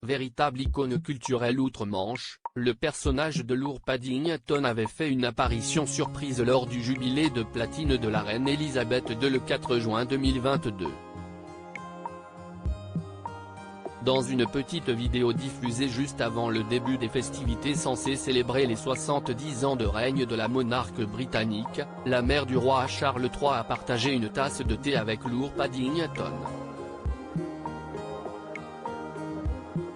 Véritable icône culturelle outre-Manche, le personnage de Lord Paddington avait fait une apparition surprise lors du jubilé de platine de la reine Elisabeth II le 4 juin 2022. Dans une petite vidéo diffusée juste avant le début des festivités censées célébrer les 70 ans de règne de la monarque britannique, la mère du roi Charles III a partagé une tasse de thé avec Lord Paddington.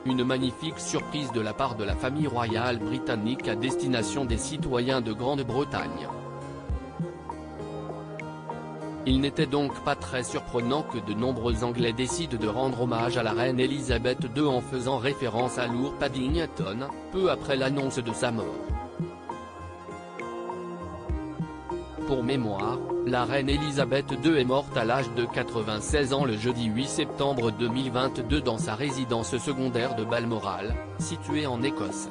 Une magnifique surprise de la part de la famille royale britannique à destination des citoyens de Grande-Bretagne. Il n'était donc pas très surprenant que de nombreux Anglais décident de rendre hommage à la reine Elisabeth II en faisant référence à Lord Paddington, peu après l'annonce de sa mort. Pour mémoire, la reine Elisabeth II est morte à l'âge de 96 ans le jeudi 8 septembre 2022 dans sa résidence secondaire de Balmoral, située en Écosse.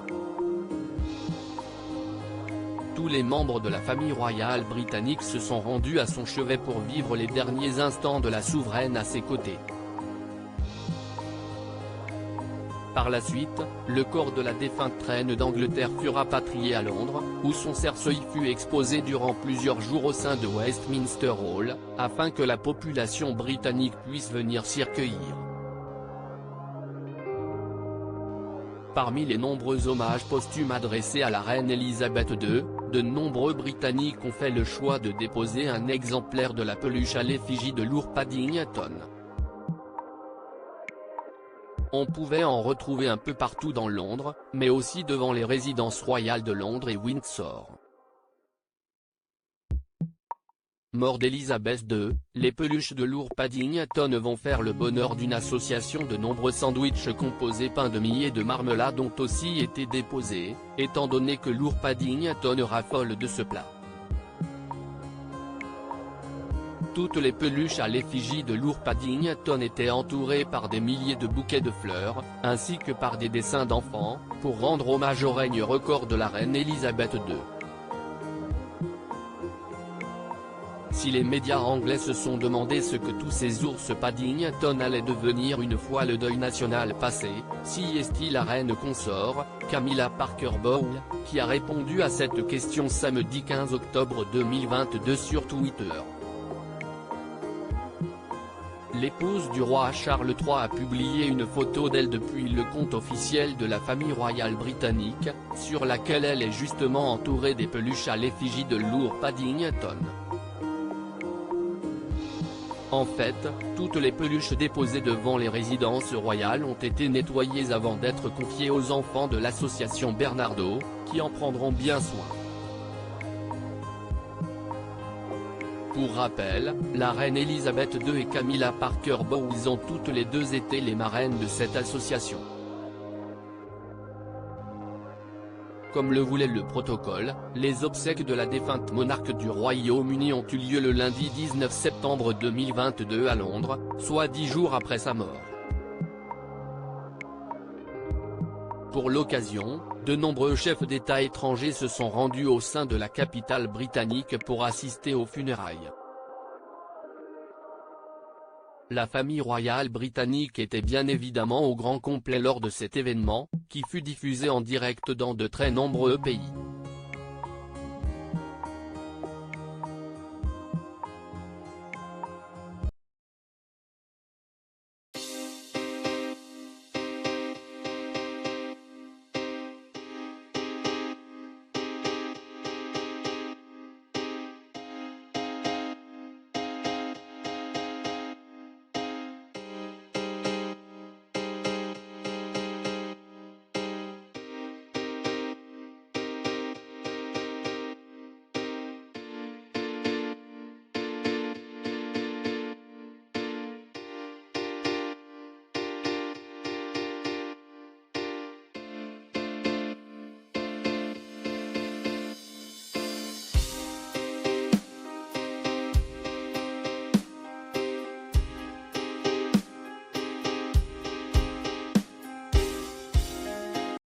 Tous les membres de la famille royale britannique se sont rendus à son chevet pour vivre les derniers instants de la souveraine à ses côtés. Par la suite, le corps de la défunte reine d'Angleterre fut rapatrié à Londres, où son cercueil fut exposé durant plusieurs jours au sein de Westminster Hall, afin que la population britannique puisse venir s'y recueillir. Parmi les nombreux hommages posthumes adressés à la reine Elisabeth II, de nombreux Britanniques ont fait le choix de déposer un exemplaire de la peluche à l'effigie de Lord Paddington. On pouvait en retrouver un peu partout dans Londres, mais aussi devant les résidences royales de Londres et Windsor. Mort d'Elisabeth II, les peluches de Lord Paddington vont faire le bonheur d'une association. De nombreux sandwichs composés pain de mie et de marmelade ont aussi été déposés, étant donné que Lord Paddington raffole de ce plat. Toutes les peluches à l'effigie de Lord Paddington étaient entourées par des milliers de bouquets de fleurs, ainsi que par des dessins d'enfants, pour rendre hommage au règne record de la reine Elisabeth II. Si les médias anglais se sont demandé ce que tous ces ours Paddington allaient devenir une fois le deuil national passé, si est-il la reine consort, Camilla Parker Bowles, qui a répondu à cette question samedi 15 octobre 2022 sur Twitter. L'épouse du roi Charles III a publié une photo d'elle depuis le compte officiel de la famille royale britannique, sur laquelle elle est justement entourée des peluches à l'effigie de Lord Paddington. En fait, toutes les peluches déposées devant les résidences royales ont été nettoyées avant d'être confiées aux enfants de l'association Bernardo, qui en prendront bien soin. Pour rappel, la reine Elisabeth II et Camilla Parker Bowles ont toutes les deux été les marraines de cette association. Comme le voulait le protocole, les obsèques de la défunte monarque du Royaume-Uni ont eu lieu le lundi 19 septembre 2022 à Londres, soit 10 jours après sa mort. Pour l'occasion, de nombreux chefs d'État étrangers se sont rendus au sein de la capitale britannique pour assister aux funérailles. La famille royale britannique était bien évidemment au grand complet lors de cet événement, qui fut diffusé en direct dans de très nombreux pays.